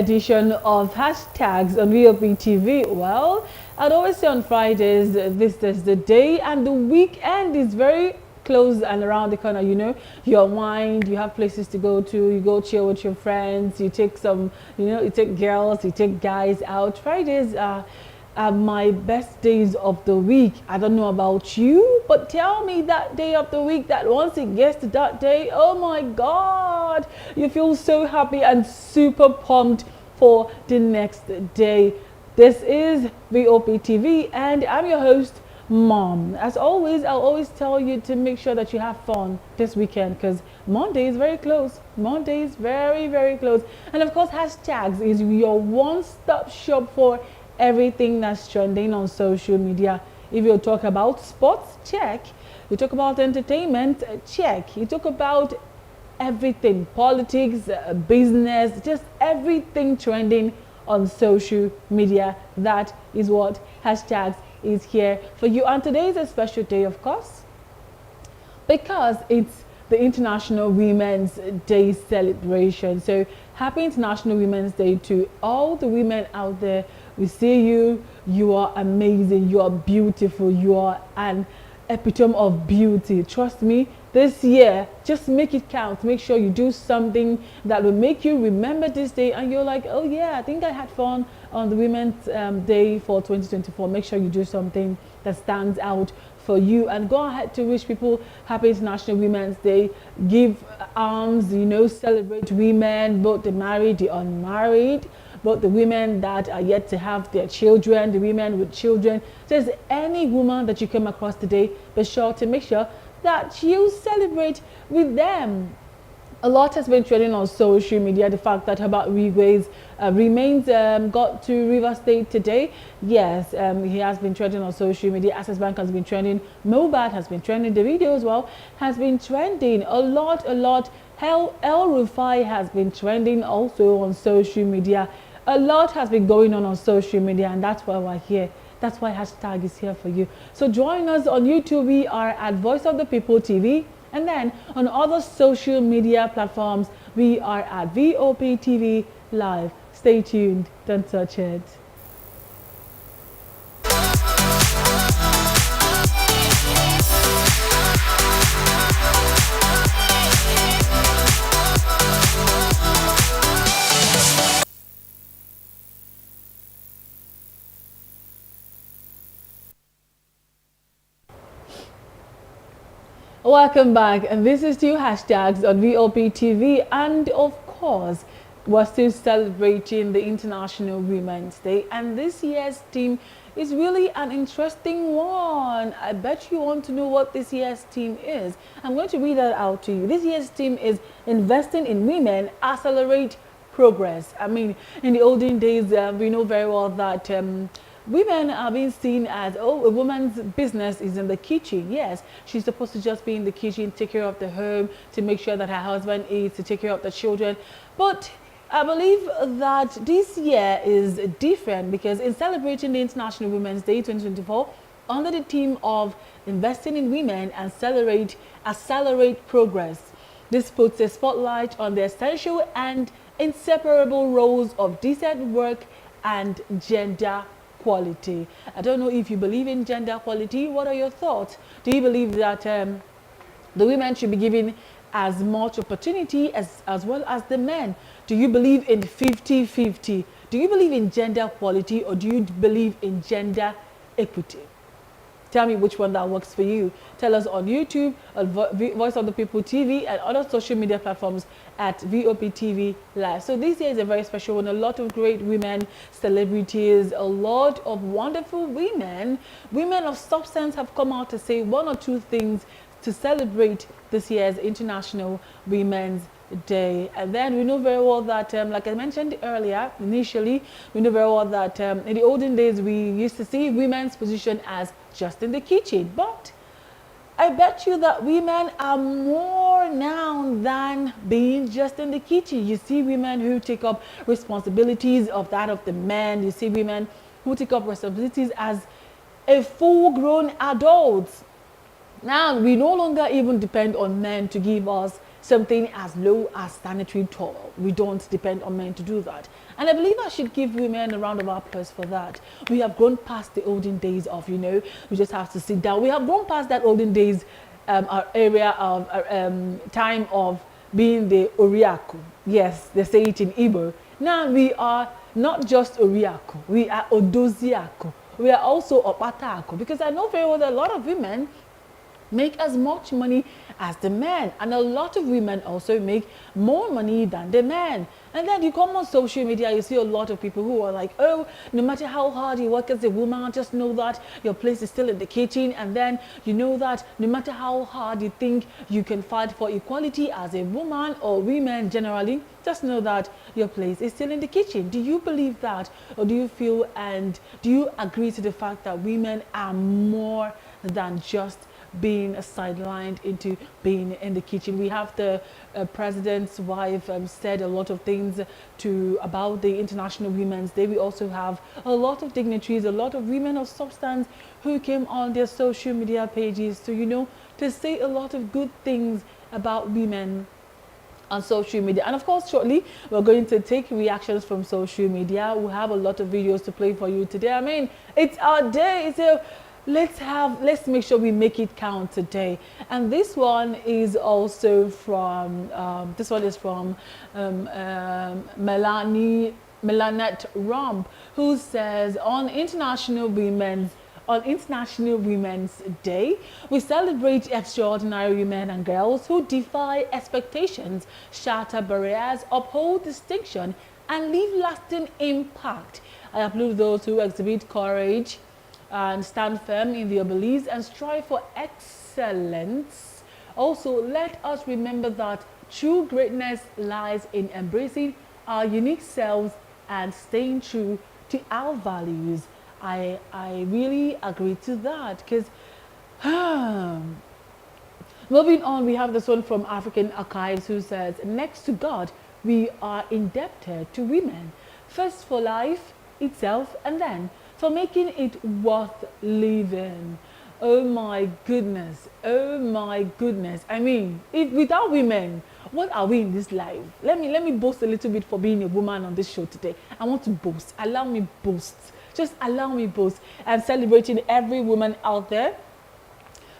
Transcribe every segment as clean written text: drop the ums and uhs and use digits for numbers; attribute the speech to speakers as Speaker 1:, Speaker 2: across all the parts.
Speaker 1: edition of hashtags on VOP TV. Well, I'd always say on Fridays, this is the day, and the weekend is very close and around the corner. You know, you unwind, you have places to go to, you go chill with your friends, you take some, you take girls, you take guys out. Fridays are my best days of the week. I don't know about you, but tell me that day of the week that once it gets to that day, oh my God, you feel so happy and super pumped for the next day. This is VOP TV and I'm your host, Mom. As always, I'll always tell you to make sure that you have fun this weekend because Monday is very close. Monday is very, very close. And of course, hashtags is your one-stop shop for everything that's trending on social media. If you talk about sports, check. You talk about entertainment, check. You talk about everything, politics, business, just everything trending on social media. That is what hashtags is here for you. And today is a special day, of course, because it's the International Women's Day celebration. So happy International Women's Day to all the women out there. We see you, you are amazing, you are beautiful, you are an epitome of beauty. Trust me, this year, just make it count. Make sure you do something that will make you remember this day and you're like, oh yeah, I think I had fun on the Women's Day for 2024. Make sure you do something that stands out for you and go ahead to wish people happy International Women's Day. Give arms, celebrate women, both the married, the unmarried, both the women that are yet to have their children, the women with children. There's any woman that you come across today, be sure to make sure that you celebrate with them. A lot has been trending on social media. The fact that Herbert Wigwe's remains got to River State today. Yes, he has been trending on social media. Access Bank has been trending. Mobad has been trending. The video as well has been trending a lot. El Rufai has been trending also on social media. A lot has been going on social media, and that's why we're here. That's why hashtag is here for you. So join us on YouTube. We are at Voice of the People TV. And then on other social media platforms, we are at VOP TV Live. Stay tuned. Don't touch it. Welcome back, and this is two hashtags on VOP TV, and of course we're still celebrating the International Women's Day, and this year's theme is really an interesting one. I bet you want to know what this year's theme is. I'm going to read that out to you. This year's theme is investing in women, accelerate progress. I mean, in the olden days, we know very well that women are being seen as, oh, a woman's business is in the kitchen. Yes, she's supposed to just be in the kitchen, take care of the home, to make sure that her husband eats, to take care of the children. But I believe that this year is different because in celebrating the International Women's Day 2024, under the theme of investing in women and accelerate progress, this puts a spotlight on the essential and inseparable roles of decent work and gender equality. I don't know if you believe in gender equality. What are your thoughts? Do you believe that the women should be given as much opportunity as well as the men? Do you believe in 50-50? Do you believe in gender equality, or do you believe in gender equity? Tell me which one that works for you. Tell us on YouTube, on Voice of the People TV, and other social media platforms at VOP TV Live. So this year is a very special one. A lot of great women, celebrities, a lot of wonderful women of substance have come out to say one or two things to celebrate this year's International Women's Day. And then we know very well that, like I mentioned earlier, initially, we know very well that in the olden days, we used to see women's position as just in the kitchen. But I bet you that women are more now than being just in the kitchen. You see women who take up responsibilities of that of the men. You see women who take up responsibilities as a full-grown adult. Now, we no longer even depend on men to give us something as low as sanitary towel. We don't depend on men to do that. And I believe I should give women a round of applause for that. We have grown past the olden days of, we just have to sit down. We have grown past that olden days our area of time of being the Oriaku. Yes, they say it in Igbo. Now we are not just Oriaku, we are Odoziaku. We are also Opataku, because I know very well that a lot of women make as much money as the men, and a lot of women also make more money than the men. And then you come on social media, you see a lot of people who are like, oh, no matter how hard you work as a woman, just know that your place is still in the kitchen. And then you know that no matter how hard you think you can fight for equality as a woman or women generally, just know that your place is still in the kitchen. Do you believe that? Or do you feel and do you agree to the fact that women are more than just being sidelined into being in the kitchen? We have the president's wife said a lot of things about the International Women's Day. We also have a lot of dignitaries, a lot of women of substance who came on their social media pages to say a lot of good things about women on social media. And of course, shortly we're going to take reactions from social media. We have a lot of videos to play for you today. I mean, it's our day. Let's make sure we make it count today. And this one is also from Melanette Rump, who says on International Women's Day, we celebrate extraordinary women and girls who defy expectations, shatter barriers, uphold distinction, and leave lasting impact. I applaud those who exhibit courage and stand firm in their beliefs and strive for excellence. Also, let us remember that true greatness lies in embracing our unique selves and staying true to our values. I really agree to that, because moving on, we have this one from African Archives who says, next to God, we are indebted to women, first for life itself and then for making it worth living. Oh my goodness. Oh my goodness. I mean, without women, what are we in this life? Let me boast a little bit for being a woman on this show today. I want to boast. Allow me boast. Just allow me boast. I'm celebrating every woman out there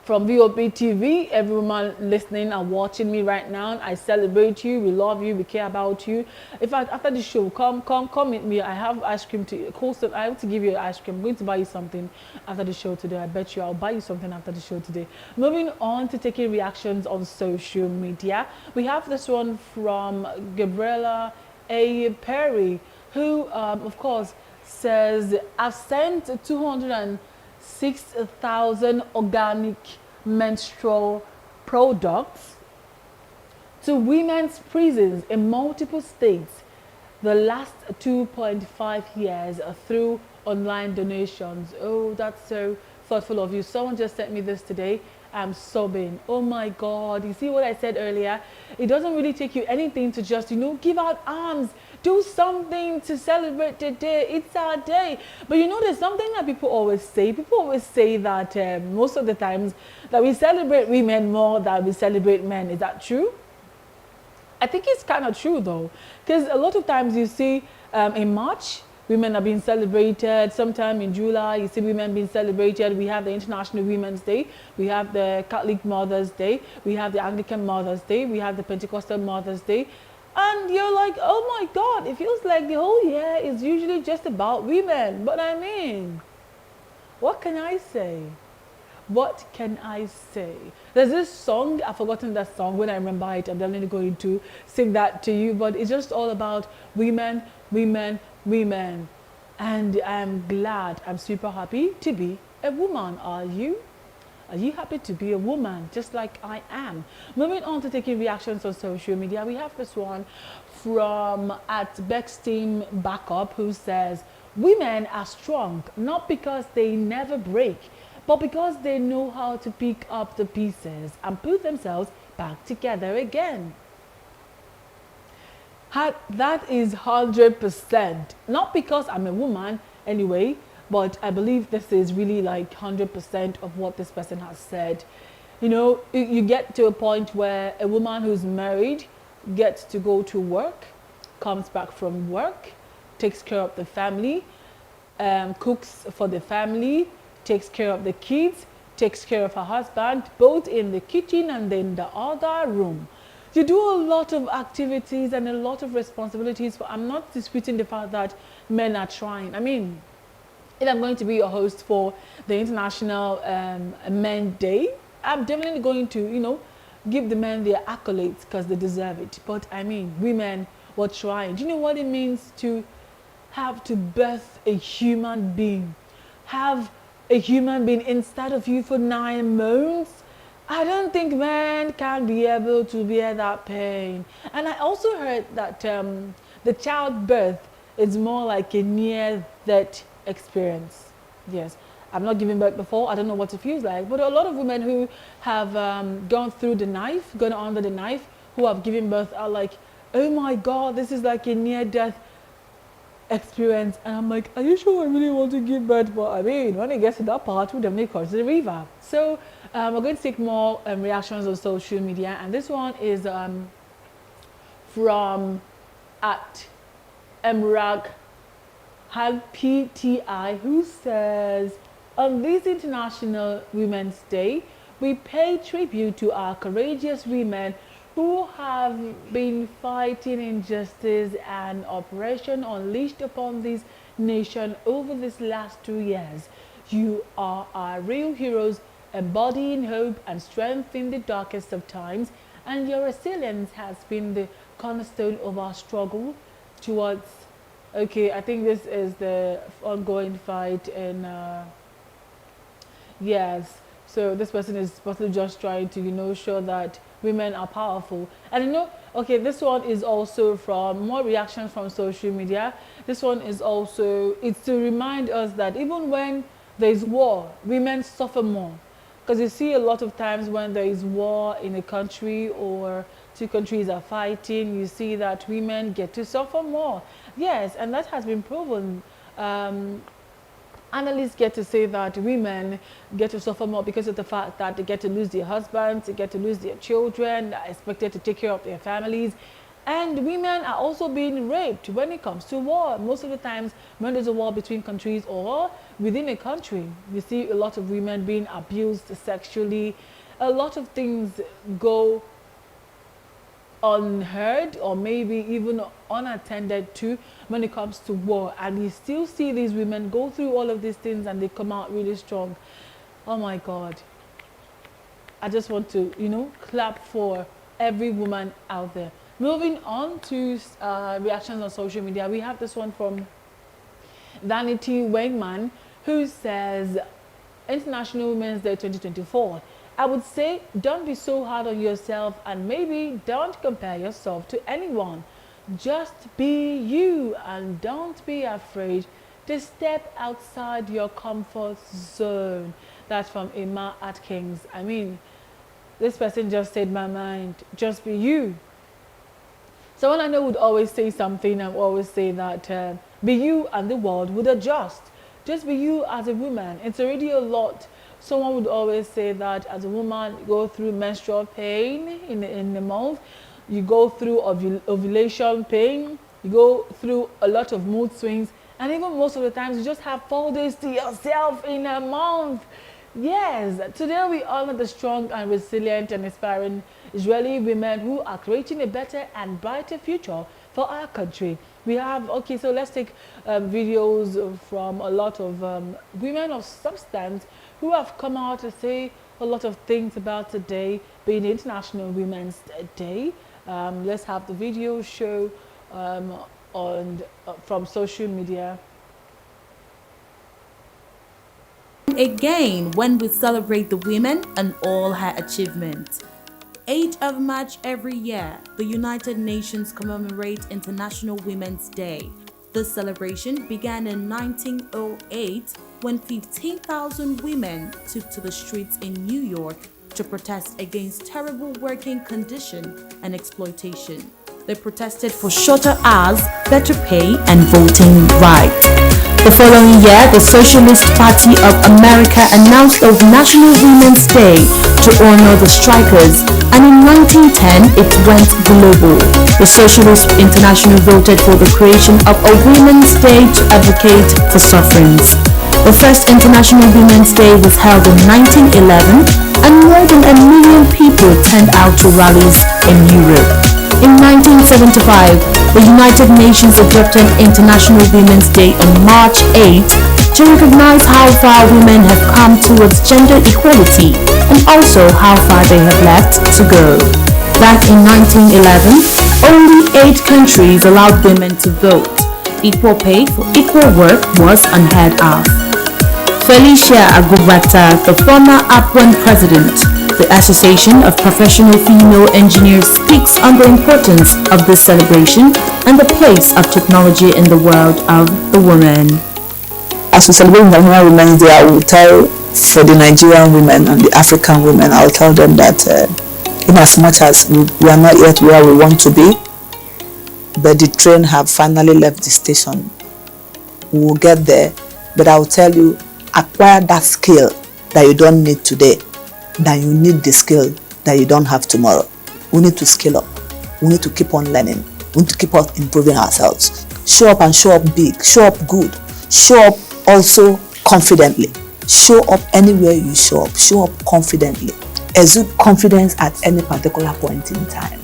Speaker 1: from VOP TV, every woman listening and watching me right now. I celebrate you. We love you. We care about you. In fact, after the show, come meet me. I have ice cream to I have to give you ice cream. I'm going to buy you something after the show today. I bet you I'll buy you something after the show today. Moving on to taking reactions on social media. We have this one from Gabriela A. Perry, who, of course, says, I've sent 206,000 organic menstrual products to women's prisons in multiple states the last 2.5 years through online donations. Oh, that's so thoughtful of you. Someone just sent me this today. I'm sobbing. Oh my God. You see what I said earlier? It doesn't really take you anything to just, give out arms. Do something to celebrate the day. It's our day. But there's something that people always say. People always say that most of the times that we celebrate women more than we celebrate men. Is that true? I think it's kind of true though. Because a lot of times you see in March, women are being celebrated. Sometime in July, you see women being celebrated. We have the International Women's Day. We have the Catholic Mother's Day. We have the Anglican Mother's Day. We have the Pentecostal Mother's Day. And you're like, oh my God, it feels like the whole year is usually just about women. But I mean, what can I say? What can I say? There's this song, I've forgotten that song. When I remember it, I'm definitely going to sing that to you. But it's just all about women, women, women. And I'm glad, I'm super happy to be a woman. Are you? Are you happy to be a woman just like I am? Moving on to taking reactions on social media, we have this one from @Beckstein Backup, who says, women are strong not because they never break, but because they know how to pick up the pieces and put themselves back together again. That is 100%. Not because I'm a woman anyway, but I believe this is really like 100% of what this person has said. You know, you get to a point where a woman who's married gets to go to work, comes back from work, takes care of the family, cooks for the family, takes care of the kids, takes care of her husband, both in the kitchen and in the other room. You do a lot of activities and a lot of responsibilities. I'm not disputing the fact that men are trying. I mean, if I'm going to be a host for the International Men Day, I'm definitely going to, you know, give the men their accolades because they deserve it. But I mean, women were trying. Do you know what it means to have to birth a human being? Have a human being inside of you for 9 months? I don't think men can be able to bear that pain. And I also heard that the childbirth is more like a near-death experience. Yes, I've not given birth before. I don't know what it feels like. But a lot of women who have gone through the knife, gone under the knife, who have given birth are like, oh my God, this is like a near-death experience. And I'm like, are you sure I really want to give birth? But I mean, when it gets to that part, we definitely cross the river. So we're going to take more reactions on social media, and this one is from at Emrag PTI, who says, on this International Women's Day, we pay tribute to our courageous women who have been fighting injustice and oppression unleashed upon this nation over these last 2 years. You are our real heroes, embodying hope and strength in the darkest of times, and your resilience has been the cornerstone of our struggle towards, okay, I think this is the ongoing fight in, yes, so this person is possibly just trying to, you know, show that women are powerful. And you know, okay, this one is also from more reactions from social media. This one is also, it's to remind us that even when there is war, women suffer more. Because you see a lot of times when there is war in a country or two countries are fighting, you see that women get to suffer more. Yes, and that has been proven. Analysts get to say that women get to suffer more because of the fact that they get to lose their husbands, they get to lose their children, are expected to take care of their families. And women are also being raped when it comes to war. Most of the times when there's a war between countries or within a country, you see a lot of women being abused sexually. A lot of things go unheard or maybe even unattended to when it comes to war, and we still see these women go through all of these things and they come out really strong. Oh my God, I just want to, you know, clap for every woman out there. Moving on to reactions on social media, we have this one from Vanity Wengman, who says, International Women's Day 2024. I would say don't be so hard on yourself and maybe don't compare yourself to anyone. Just be you and don't be afraid to step outside your comfort zone. That's from Emma Atkins. I mean, this person just said my mind. Just be you. Someone I know would always say something and always say that be you and the world would adjust. Just be you as a woman. It's already a lot. Someone would always say that as a woman, you go through menstrual pain in the month, you go through ovulation pain, you go through a lot of mood swings, and even most of the times you just have 4 days to yourself in a month. Yes, today we honor the strong and resilient and inspiring Israeli women who are creating a better and brighter future for our country. We have, okay, so let's take videos from a lot of women of substance who have come out to say a lot of things about today being International Women's Day. Let's have the video show from social media.
Speaker 2: Again, when we celebrate the women and all her achievements. 8th of March every year, the United Nations commemorate International Women's Day. This celebration began in 1908 when 15,000 women took to the streets in New York to protest against terrible working conditions and exploitation. They protested for shorter hours, better pay, and voting rights. The following year, the Socialist Party of America announced a National Women's Day to honor the strikers, and in 1910 it went global. The Socialist International voted for the creation of a Women's Day to advocate for sufferings. The first International Women's Day was held in 1911, and more than 1 million people turned out to rallies in Europe. In 1975, the United Nations adopted International Women's Day on March 8 to recognize how far women have come towards gender equality and also how far they have left to go. Back in 1911, only 8 countries allowed women to vote. Equal pay for equal work was unheard of. Felicia Agubata, the former APWEN president, the Association of Professional Female Engineers, speaks on the importance of this celebration and the place of technology in the world of the woman.
Speaker 3: As we celebrate International Women's Day, I will tell for the Nigerian women and the African women, I will tell them that in as much as we are not yet where we want to be, but the train have finally left the station. We will get there, but I will tell you, acquire that skill that you don't need today, that you need the skill that you don't have tomorrow. We need to skill up. We need to keep on learning. We need to keep on improving ourselves. Show up and show up big. Show up good. Show up also confidently. Show up anywhere you show up. Show up confidently. Exude confidence at any particular point in time.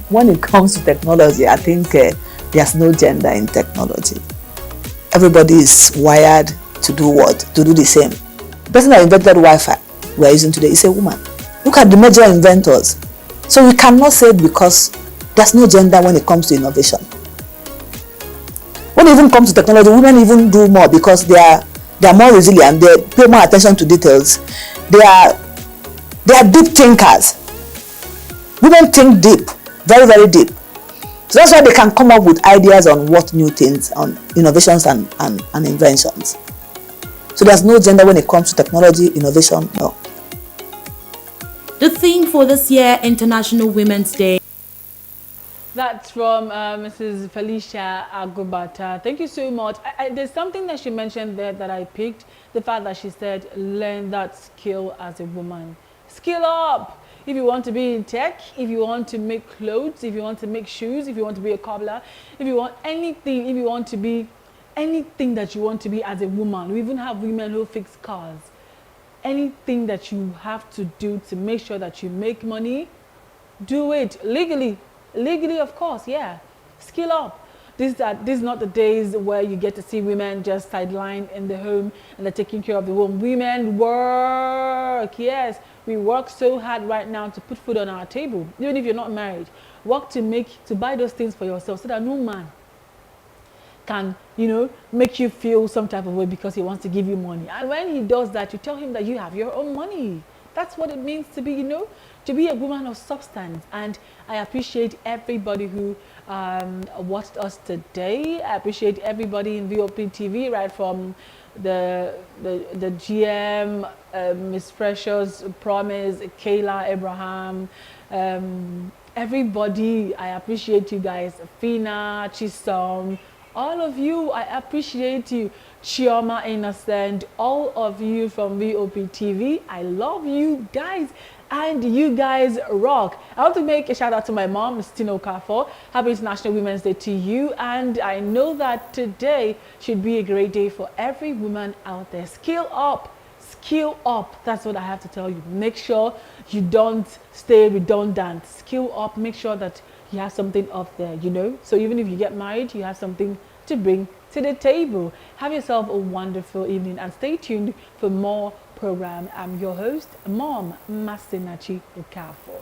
Speaker 3: When it comes to technology, I think there's no gender in technology. Everybody is wired to do what? To do the same. The person that invented Wi-Fi we are using today is a woman. Look at the major inventors. So we cannot say it because there's no gender when it comes to innovation. When it even comes to technology, women even do more because they are more resilient. They pay more attention to details. They are deep thinkers. Women think deep, very, very deep. So that's why they can come up with ideas on what new things, on innovations and inventions. So there's no gender when it comes to technology, innovation, no.
Speaker 2: The theme for this year International Women's Day.
Speaker 1: That's from Mrs. Felicia Agubata. Thank you so much. There's something that she mentioned there that I picked. The fact that she said, learn that skill as a woman. Skill up. If you want to be in tech, if you want to make clothes, if you want to make shoes, if you want to be a cobbler, if you want anything, if you want to be anything that you want to be as a woman. We even have women who fix cars. Anything that you have to do to make sure that you make money, do it legally. Legally, of course, yeah. Skill up. These are not the days where you get to see women just sidelined in the home and they're taking care of the home. Women work, yes. We work so hard right now to put food on our table, even if you're not married. Work to buy those things for yourself so that no man can, make you feel some type of way because he wants to give you money. And when he does that, you tell him that you have your own money. That's what it means to be, to be a woman of substance. And I appreciate everybody who watched us today. I appreciate everybody in VOP TV, right from the GM, Miss Precious, Promise, Kayla, Abraham, everybody. I appreciate you guys. Fina, Chisom, all of you, I appreciate you. Chioma Innocent, all of you from VOP TV. I love you guys. And you guys rock. I want to make a shout out to my mom, Ms. Tino Kafo. Happy International Women's Day to you. And I know that today should be a great day for every woman out there. Skill up. Skill up. That's what I have to tell you. Make sure you don't stay redundant. Skill up. Make sure that you have something up there, So even if you get married, you have something to bring to the table. Have yourself a wonderful evening and stay tuned for more program. I'm your host, Mom Masinachi Ukafo.